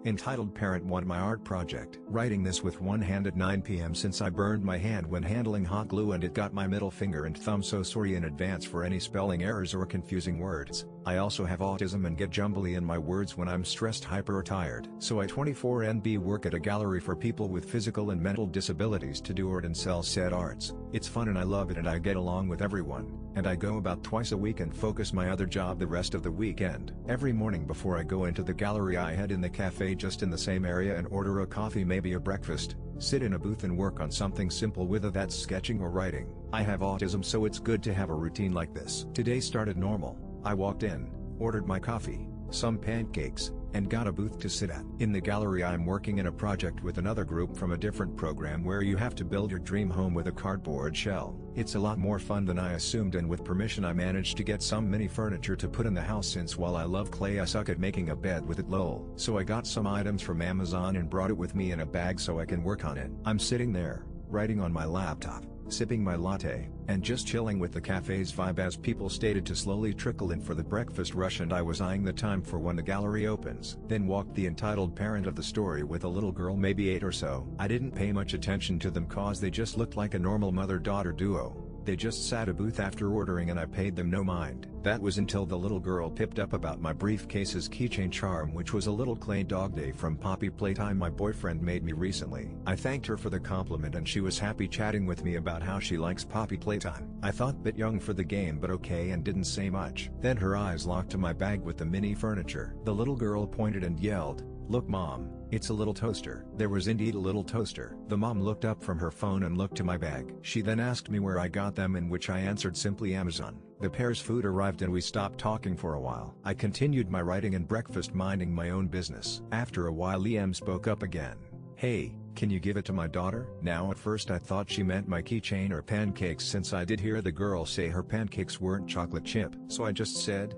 Entitled Parent 1 My Art Project. Writing this with one hand at 9 p.m. since I burned my hand when handling hot glue and it got my middle finger and thumb, so sorry in advance for any spelling errors or confusing words. I also have autism and get jumbly in my words when I'm stressed, hyper or tired. So I 24/7 work at a gallery for people with physical and mental disabilities to do art and sell said arts. It's fun and I love it and I get along with everyone. And I go about twice a week and focus my other job the rest of the weekend. Every morning before I go into the gallery I head in the cafe just in the same area and order a coffee, maybe a breakfast, sit in a booth and work on something simple, whether that's sketching or writing. I have autism, so it's good to have a routine like this. Today started normal. I walked in, ordered my coffee, some pancakes, and got a booth to sit at. In the gallery I'm working in a project with another group from a different program where you have to build your dream home with a cardboard shell. It's a lot more fun than I assumed, and with permission I managed to get some mini furniture to put in the house, since while I love clay I suck at making a bed with it, lol. So I got some items from Amazon and brought it with me in a bag so I can work on it. I'm sitting there, writing on my laptop, sipping my latte, and just chilling with the cafe's vibe as people stated to slowly trickle in for the breakfast rush, and I was eyeing the time for when the gallery opens. Then walked the entitled parent of the story with a little girl, maybe 8 or so. I didn't pay much attention to them cause they just looked like a normal mother-daughter duo. They just sat a booth after ordering and I paid them no mind. That was until the little girl pipped up about my briefcase's keychain charm, which was a little clay dog day from Poppy Playtime my boyfriend made me recently. I thanked her for the compliment and she was happy chatting with me about how she likes Poppy Playtime. I thought bit young for the game but okay, and didn't say much. Then her eyes locked to my bag with the mini furniture. The little girl pointed and yelled, "Look mom, it's a little toaster." There was indeed a little toaster. The mom looked up from her phone and looked to my bag. She then asked me where I got them, in which I answered simply Amazon. The pair's food arrived and we stopped talking for a while. I continued my writing and breakfast, minding my own business. After a while Liam spoke up again. "Hey, can you give it to my daughter?" Now at first I thought she meant my keychain or pancakes, since I did hear the girl say her pancakes weren't chocolate chip. So I just said,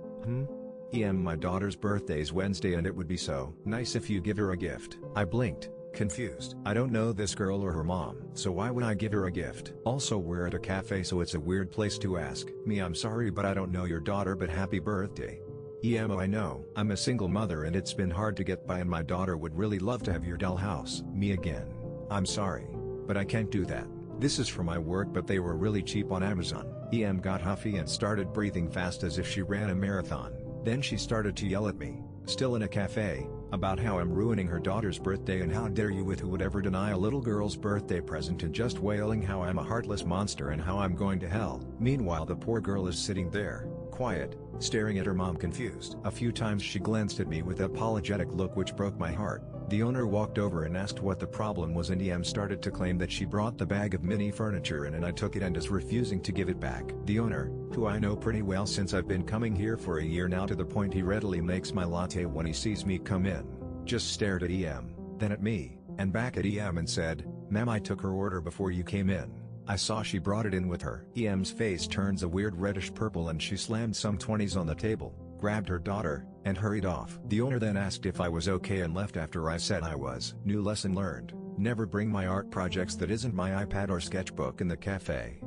my daughter's birthday's Wednesday and it would be so nice if you give her a gift. I blinked, confused. I don't know this girl or her mom, so why would I give her a gift? Also, we're at a cafe so it's a weird place to ask me. "I'm sorry but I don't know your daughter, but happy birthday." I know. I'm a single mother and it's been hard to get by and my daughter would really love to have your dollhouse. Me again. "I'm sorry, but I can't do that. This is for my work, but they were really cheap on Amazon." Got huffy and started breathing fast as if she ran a marathon. Then she started to yell at me, still in a cafe, about how I'm ruining her daughter's birthday and how dare you, with who would ever deny a little girl's birthday present, and just wailing how I'm a heartless monster and how I'm going to hell. Meanwhile the poor girl is sitting there, quiet, staring at her mom, confused. A few times she glanced at me with an apologetic look which broke my heart. The owner walked over and asked what the problem was, and started to claim that she brought the bag of mini furniture in and I took it and is refusing to give it back. The owner, who I know pretty well since I've been coming here for a year now, to the point he readily makes my latte when he sees me come in, just stared at then at me, and back at and said, "Ma'am, I took her order before you came in. I saw she brought it in with her." Em's face turns a weird reddish purple and she slammed some 20s on the table, grabbed her daughter, and hurried off. The owner then asked if I was okay and left after I said I was. New lesson learned: never bring my art projects that isn't my iPad or sketchbook in the cafe.